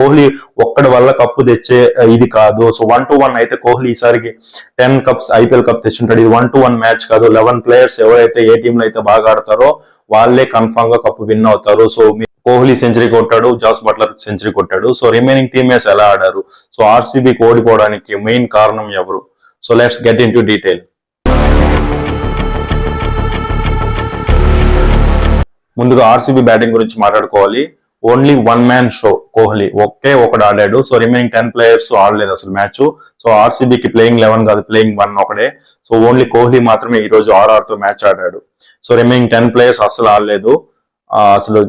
కోహ్లీ ఒక్కడి వల్ల కప్పు తెచ్చే ఇది కాదు. సో 1-1 అయితే కోహ్లీ ఈసారికి 10 కప్స్ ఐపీఎల్ కప్ తెచ్చుంటాడు. ఇది 1-1 మ్యాచ్ కాదు. 11 ప్లేయర్స్ ఎవరైతే ఏ టీంలో అయితే బాగా ఆడతారో వాళ్ళే కన్ఫర్మ్ గా కప్పు విన్ అవుతారు. సో కోహ్లీ సెంచరీ కొట్టాడు, జాస్ బట్లర్ సెంచరీ కొట్టాడు. సో రిమైనింగ్ టీమ్మేట్స్ ఎలా ఆడారు, సో ఆర్సీబీకి ఓడిపోవడానికి మెయిన్ కారణం ఎవరు? So let's get in to detail. ముందుగా ఆర్సీబీ బ్యాటింగ్ గురించి మాట్లాడుకోవాలి. ఓన్లీ 1 మ్యాన్ షో కోహ్లీ ఒకడు ఆడాడు. సో రిమైనింగ్ 10 ప్లేయర్స్ ఆడలేదు అసలు మ్యాచ్. సో ఆర్సీబీకి ప్లేయింగ్ 11 కాదు, ప్లేయింగ్ 1 ఒకడే. సో ఓన్లీ కోహ్లీ మాత్రమే ఈ రోజు ఆర్ఆర్తో మ్యాచ్ ఆడాడు. సో రిమైనింగ్ 10 ప్లేయర్స్ అసలు ఆడలేదు. అసలు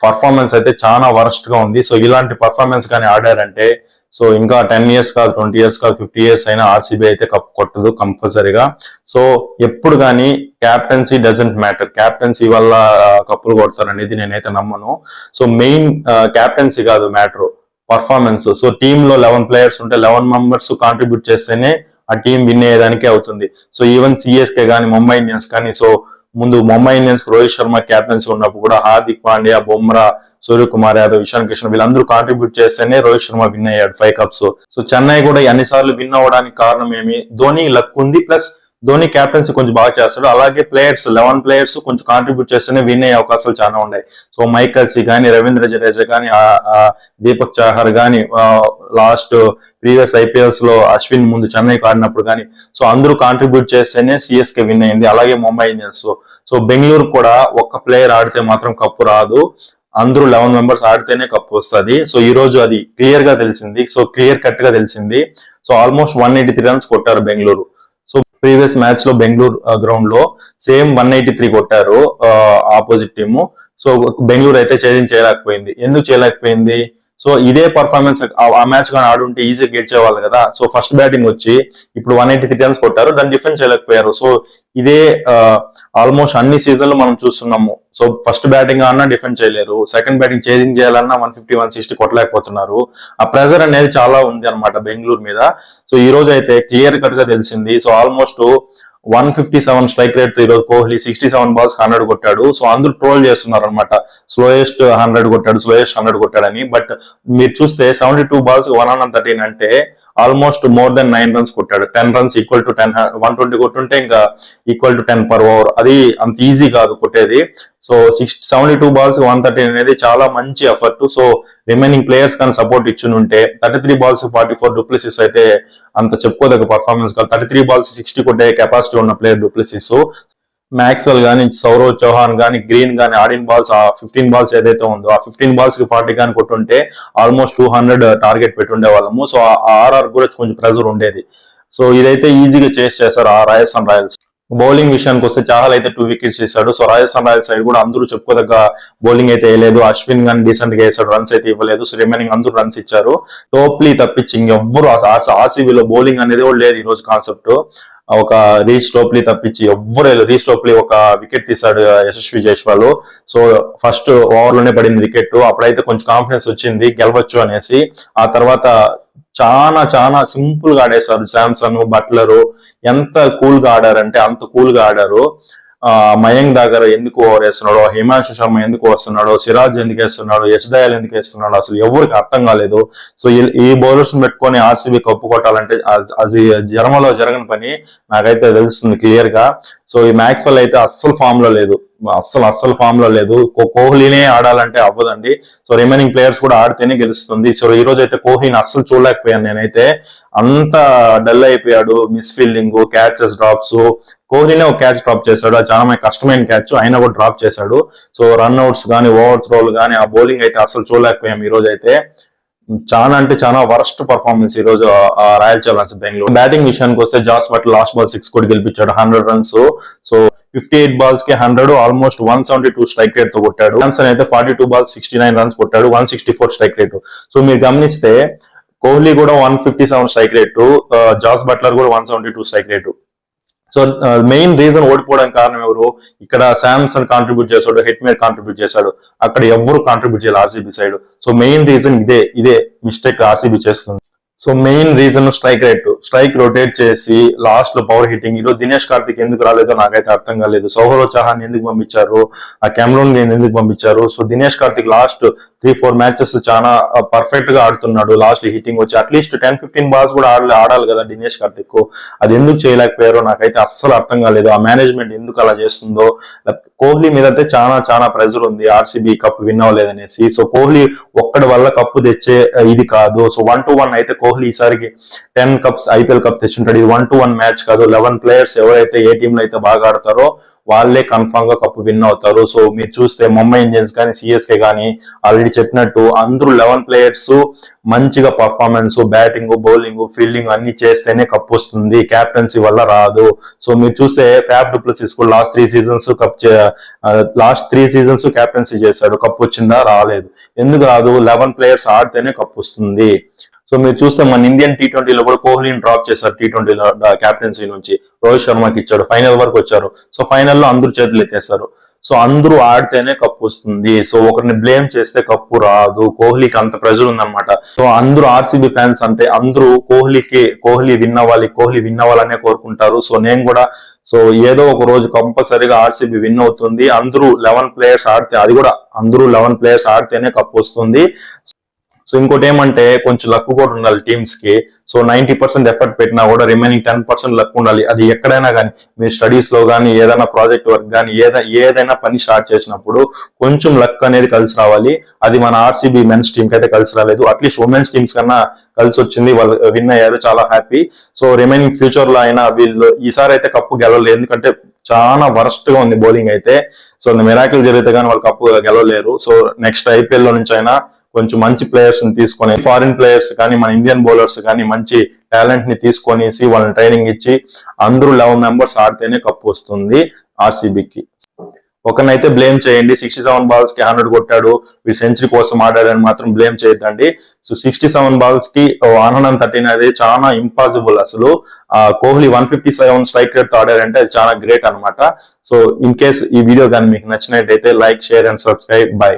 పర్ఫార్మెన్స్ అయితే చాలా వరస్ట్ గా ఉంది. సో ఇలాంటి పర్ఫార్మెన్స్ కానీ ఆడారంటే సో ఇంకా 10 ఇయర్స్ కాదు, 20 ఇయర్స్ కాదు, 50 ఇయర్స్ అయినా ఆర్సీబీ అయితే కప్ కొట్టదు కంపల్సరీగా. సో ఎప్పుడు కానీ క్యాప్టెన్సీ డజంట్ మ్యాటర్, క్యాప్టెన్సీ వల్ల కప్పులు కొడతారనేది నేనైతే నమ్మను. సో మెయిన్ క్యాప్టెన్సీ కాదు మ్యాటర్, పర్ఫార్మెన్స్. సో టీమ్ లో 11 ప్లేయర్స్ ఉంటే 11 మెంబర్స్ కాంట్రిబ్యూట్ చేస్తేనే ఆ టీం విన్ అయ్యేదానికే అవుతుంది. సో ఈవెన్ సిఎస్కే కానీ ముంబై ఇండియన్స్ కానీ, సో ముందు ముంబై ఇండియన్స్ రోహిత్ శర్మ క్యాప్టెన్సీ ఉన్నప్పుడు కూడా హార్దిక్ పాండ్యా, బుమ్రా, సూర్యకుమార్ యాదవ్, ఇషాన్ కిషన్ వీళ్ళందరూ కాంట్రిబ్యూట్ చేస్తేనే రోహిత్ శర్మ విన్ అయ్యాడు 5 కప్స్. సో చెన్నై కూడా అన్నిసార్లు విన్ అవ్వడానికి కారణం ఏమి? ధోని లక్ ఉంది, ప్లస్ ధోని క్యాప్టెన్సీ కొంచెం బాగా చేస్తాడు. అలాగే ప్లేయర్స్ 11 ప్లేయర్స్ కొంచెం కాంట్రిబ్యూట్ చేస్తేనే విన్ అయ్యే అవకాశాలు చాలా ఉన్నాయి. సో మైకల్సీ కానీ, రవీంద్ర జడేజా కానీ, దీపక్ చాహర్ కానీ, లాస్ట్ ప్రీవియస్ ఐపీఎల్స్ లో అశ్విన్ ముందు చెన్నైకి ఆడినప్పుడు కానీ, సో అందరూ కాంట్రిబ్యూట్ చేస్తేనే సిఎస్కే విన్ అయింది. అలాగే ముంబై ఇండియన్స్. సో బెంగళూరు కూడా ఒక్క ప్లేయర్ ఆడితే మాత్రం కప్పు రాదు, అందరూ 11 మెంబర్స్ ఆడితేనే కప్పు వస్తుంది. సో ఈ రోజు అది క్లియర్ గా తెలిసింది. సో క్లియర్ కట్ గా తెలిసింది. సో ఆల్మోస్ట్ 183 రన్స్ కొట్టారు బెంగళూరు. సో ప్రీవియస్ మ్యాచ్ లో బెంగళూరు గ్రౌండ్ లో సేమ్ 183 కొట్టారు ఆపోజిట్ టీము. సో బెంగళూరు అయితే చేయలేకపోయింది. ఎందుకు చేయలేకపోయింది? సో ఇదే పర్ఫార్మెన్స్ ఆ మ్యాచ్ కానీ ఆడుంటే ఈజీగా గెలిచేవాళ్ళు కదా. సో ఫస్ట్ బ్యాటింగ్ వచ్చి ఇప్పుడు 183 రన్స్ కొట్టారు, దాన్ని డిఫెండ్ చేయలేకపోయారు. సో ఇదే ఆల్మోస్ట్ అన్ని సీజన్లు మనం చూస్తున్నాము. సో ఫస్ట్ బ్యాటింగ్ అన్నా డిఫెండ్ చేయలేరు, సెకండ్ బ్యాటింగ్ చేంజింగ్ చేయాలన్నా 150, 160 కొట్టలేకపోతున్నారు. ఆ ప్రెజర్ అనేది చాలా ఉంది అనమాట బెంగళూరు మీద. సో ఈ రోజు అయితే క్లియర్ కట్ గా తెలిసింది. సో ఆల్మోస్ట్ 157 స్ట్రైక్ రేట్ తో ఈరోజు కోహ్లీ 67 బాల్స్ 100 కొట్టాడు. సో అందరూ ట్రోల్ చేస్తున్నారు అనమాట, స్లోయెస్ట్ 100 కొట్టాడు, స్లోయెస్ట్ 100 కొట్టాడని. బట్ మీరు చూస్తే 72 బాల్స్ 113 అంటే ఆల్మోస్ట్ మోర్ దెన్ 9 రన్స్ కొట్టాడు. 10 రన్స్ ఈక్వల్ టు 10, 120 కొట్టుంటే ఇంకా ఈక్వల్ టు 10 per ఓవర్. అది అంత ఈజీ కాదు కొట్టేది. సో 72 బాల్స్ 113 అనేది చాలా మంచి ఎఫర్ట్. సో రిమైనింగ్ ప్లేయర్స్ కానీ సపోర్ట్ ఇచ్చునుంటే 33 బాల్స్ 44 డూప్లెసిస్ అయితే అంత చెప్పుకోదగ్గ పర్ఫార్మెన్స్ కాదు. 33 బాల్స్ 60 కొట్టే కెపాసిటీ ఉన్న ప్లేయర్ డూప్లెసిస్. మ్యాక్స్వెల్ గానీ, సౌరవ్ చౌహాన్ గానీ, గ్రీన్ గానీ ఆడిన బాల్స్ ఆ 15 బాల్స్ ఏదైతే ఉందో ఆ 15 బాల్స్ కి 40 గానీ కొట్టుంటే ఆల్మోస్ట్ 200 టార్గెట్ పెట్టుండే వాళ్ళము. సో ఆ ఆర్ఆర్ కూడా కొంచెం ప్రెజర్ ఉండేది. సో ఇదైతే ఈజీగా చేస్తారు ఆ రాజస్థాన్ రాయల్స్. బౌలింగ్ విషయానికి వస్తే చాహల్ అయితే 2 వికెట్స్ వేసాడు. సో రాజస్థాన్ రాయల్స్ సైడ్ కూడా అందరూ చెప్పుకోదగ్గ బౌలింగ్ అయితే వేయలేదు. అశ్విన్ గానీ డీసెంట్ గా వేసాడు, రన్స్ అయితే ఇవ్వలేదు. సో రిమైనింగ్ అందరూ రన్స్ ఇచ్చారు. టోప్లీ తప్పించి ఇంకెవ్వరు ఆర్సీబీలో బౌలింగ్ అనేది కూడా లేదు ఈ రోజు కాన్సెప్ట్. ఒక రీచ్ టోప్లీ తప్పించి ఎవ్వరు. రీచ్ టోప్లీ ఒక వికెట్ తీశాడు Yashasvi Jaiswal. So first over లోనే పడింది వికెట్. అప్పుడైతే కొంచెం కాన్ఫిడెన్స్ వచ్చింది గెలవచ్చు అనేసి. ఆ తర్వాత చాలా సింపుల్ గా ఆడేశారు. శాంసన్, బట్లరు ఎంత కూల్ గా ఆడారంటే అంత కూల్ గా ఆడారు. మయాంక్ దగ్గర ఎందుకు ఓవర్ వేస్తున్నాడో, హిమాంశు శర్మ ఎందుకు వస్తున్నాడో, సిరాజ్ ఎందుకు వేస్తున్నాడు, యశ్ దయాల్ ఎందుకు వేస్తున్నాడు అసలు ఎవరికి అర్థం కాలేదు. సో ఈ బౌలర్స్ పెట్టుకొని ఆర్సీబీ కప్పు కొట్టాలంటే అది జర్మలో జరగని పని నాకైతే తెలుస్తుంది క్లియర్ గా. సో ఈ మ్యాక్స్వెల్ అయితే అస్సలు ఫామ్ లో లేదు, అస్సలు ఫామ్ లో లేదు. కోహ్లీనే ఆడాలంటే అవ్వదండి. సో రిమైనింగ్ ప్లేయర్స్ కూడా ఆడితేనే గెలుస్తుంది. సో ఈ రోజు అయితే కోహ్లీని అస్సలు చూడలేకపోయాను నేనైతే. అంత డల్ అయిపోయాడు. Miss fielding, catches, drops. కోహ్లీనే ఒక క్యాచ్ డ్రాప్ చేశాడు, అది చాలా కష్టమైన క్యాచ్, అయినా కూడా డ్రాప్ చేశాడు. సో రన్అట్స్ కానీ, ఓవర్ త్రోలు కానీ, ఆ బౌలింగ్ అయితే అసలు చూడలేకపోయాం ఈ రోజు అయితే. చాలా వరస్ట్ పర్ఫార్మెన్స్ ఈ రోజు రాయల్ ఛాలెంజర్స్ బెంగళూరు. బ్యాటింగ్ విషయానికి వస్తే జాస్ బట్లర్ లాస్ట్ బాల్ 6 కొట్టి గెలిపించాడు, 100 రన్స్. సో 58 బాల్స్ కి 100, ఆల్మోస్ట్ 172 స్ట్రైక్ రేట్ తో కొట్టాడు. శాంసన్ అయితే 42 బాల్స్ 69 రన్స్ కొట్టాడు, 164 స్ట్రైక్ రేట్. సో మీరు గమనిస్తే కోహ్లీ కూడా 157 స్ట్రైక్ రేటు, జాస్ బట్లర్ కూడా 172 strike rate. So main reason ఓడిపోవడానికి కారణం ఎవరు? ఇక్కడ శాంసన్ కాంట్రిబ్యూట్ చేశాడు, హెట్మేర్ కాంట్రిబ్యూట్ చేశాడు, అక్కడ ఎవరు కాంట్రిబ్యూట్ చేయాలి RCB side. So main reason ఇదే మిస్టేక్ ఆర్సీబీ చేస్తుంది. So main reason strike rotate చేసి లాస్ట్ లో పవర్ హిట్టింగ్. ఈరోజు దినేష్ కార్తిక్ ఎందుకు రాలేదో నాకైతే అర్థం కాలేదు. సౌరవ్ చౌహాన్ ఎందుకు పంపించారు, ఆ కెమెరూన్ గేమ్ ఎందుకు పంపించారు. So Dinesh Karthik last 3-4 matches చాలా పర్ఫెక్ట్ గా ఆడుతున్నాడు. లాస్ట్ హిట్టింగ్ వచ్చి అట్లీస్ట్ 10-15 బాల్స్ కూడా ఆడాలి కదా దినేష్ కార్తిక్. అది ఎందుకు చేయలేకపోయారో నాకైతే అస్సలు అర్థం కాలేదు. ఆ మేనేజ్మెంట్ ఎందుకు అలా చేస్తుందో. కోహ్లీ మీద అయితే చాలా చాలా ప్రెజర్ ఉంది ఆర్సీబీ కప్ విన్ అవ్వలేదనేసి. సో కోహ్లీ ఒక్కడి వల్ల కప్పు తెచ్చే ఇది కాదు. సో 1-1 అయితే కోహ్లీ ఈసారికి 10 కప్స్ ఐపీఎల్ కప్ తెచ్చుంటాడు. ఇది 1-1 మ్యాచ్ కాదు. 11 ప్లేయర్స్ ఎవరైతే ఏ టీమ్ లో అయితే బాగా ఆడతారో వాళ్ళే కన్ఫర్మ్ గా కప్పు విన్ అవుతారు. సో మీరు చూస్తే ముంబై ఇండియన్స్ కానీ సిఎస్కే కానీ ఆల్రెడీ చెప్పినట్టు అందరూ 11 ప్లేయర్స్ మంచిగా పర్ఫార్మెన్స్, బ్యాటింగ్, బౌలింగ్, ఫీల్డింగ్ అన్ని చేస్తేనే కప్ వస్తుంది. క్యాప్టెన్సీ వల్ల రాదు. సో మీరు చూస్తే ఫ్యాఫ్ డు ప్లెసిస్ కూడా లాస్ట్ 3 సీజన్స్ క్యాప్టెన్సీ చేశాడు. కప్ వచ్చిందా? రాలేదు. ఎందుకు రాదు? 11 ప్లేయర్స్ ఆడితేనే కప్ వస్తుంది. సో మీరు చూస్తే మన ఇండియన్ T20లో కూడా కోహ్లీని డ్రాప్ చేశారు. T20లో క్యాప్టెన్సీ నుంచి రోహిత్ శర్మకి ఇచ్చాడు. ఫైనల్ వరకు వచ్చారు. సో ఫైనల్లో అందరూ చేతులు ఎత్తేస్తారు. సో అందరూ ఆడితేనే కప్పు వస్తుంది. సో ఒకరిని బ్లేమ్ చేస్తే కప్పు రాదు. కోహ్లీకి అంత ప్రెజర్ ఉందన్నమాట. సో అందరూ ఆర్సీబీ ఫ్యాన్స్ అంటే అందరూ కోహ్లీ విన్ అవ్వాలనే కోరుకుంటారు. సో నేను కూడా ఏదో ఒక రోజు కంపల్సరీగా ఆర్సీబీ విన్ అవుతుంది. అందరూ 11 ప్లేయర్స్ ఆడితే, అది కూడా అందరూ 11 ప్లేయర్స్ ఆడితేనే కప్పు వస్తుంది. సో ఇంకోటి ఏమంటే కొంచెం లక్ కూడా ఉండాలి టీమ్స్ కి. సో 90% ఎఫర్ట్ పెట్టినా కూడా రిమైనింగ్ 10% లక్ ఉండాలి. అది ఎక్కడైనా కానీ, మీరు స్టడీస్ లో కానీ, ఏదైనా ప్రాజెక్ట్ వర్క్ కానీ, ఏదైనా పని స్టార్ట్ చేసినప్పుడు కొంచెం లక్ అనేది కలిసి రావాలి. అది మన ఆర్సీబీ మెన్స్ టీమ్ కి అయితే కలిసి రాలేదు. అట్లీస్ట్ ఉమెన్స్ టీమ్స్ కన్నా కలిసి వచ్చింది. వాళ్ళు విన్ అయ్యారు, చాలా హ్యాపీ. సో రిమైనింగ్ ఫ్యూచర్ లో అయినా వీళ్ళు ఈసారి అయితే కప్పు గెలవలేదు. ఎందుకంటే చాలా వరస్ట్ గా ఉంది బౌలింగ్ అయితే. సో మిరాకిల్ జరిగితే కానీ వాళ్ళు కప్పు గెలవలేరు. సో నెక్స్ట్ ఐపీఎల్ లో నుంచి అయినా కొంచెం మంచి ప్లేయర్స్ ని తీసుకొని, ఫారిన్ ప్లేయర్స్ కానీ, మన ఇండియన్ బౌలర్స్ కానీ మంచి టాలెంట్ ని తీసుకొనేసి వాళ్ళని ట్రైనింగ్ ఇచ్చి అందరూ 11 మెంబర్స్ ఆడితేనే కప్పు వస్తుంది ఆర్సీబీకి. ఒకరినైతే బ్లేమ్ చేయండి. 67 బాల్స్ కి 100 కొట్టాడు, వీడు సెంచరీ కోసం ఆడాడని మాత్రం బ్లేమ్ చేయొద్దండి. సో 67 బాల్స్ కి 113 అనేది చాలా ఇంపాసిబుల్. అసలు కోహ్లీ 157 స్ట్రైక్ రేట్ తో ఆడారంటే అది చాలా గ్రేట్ అనమాట. సో ఇన్ కేస్ ఈ వీడియో కానీ మీకు నచ్చినట్టయితే like, share and subscribe. By.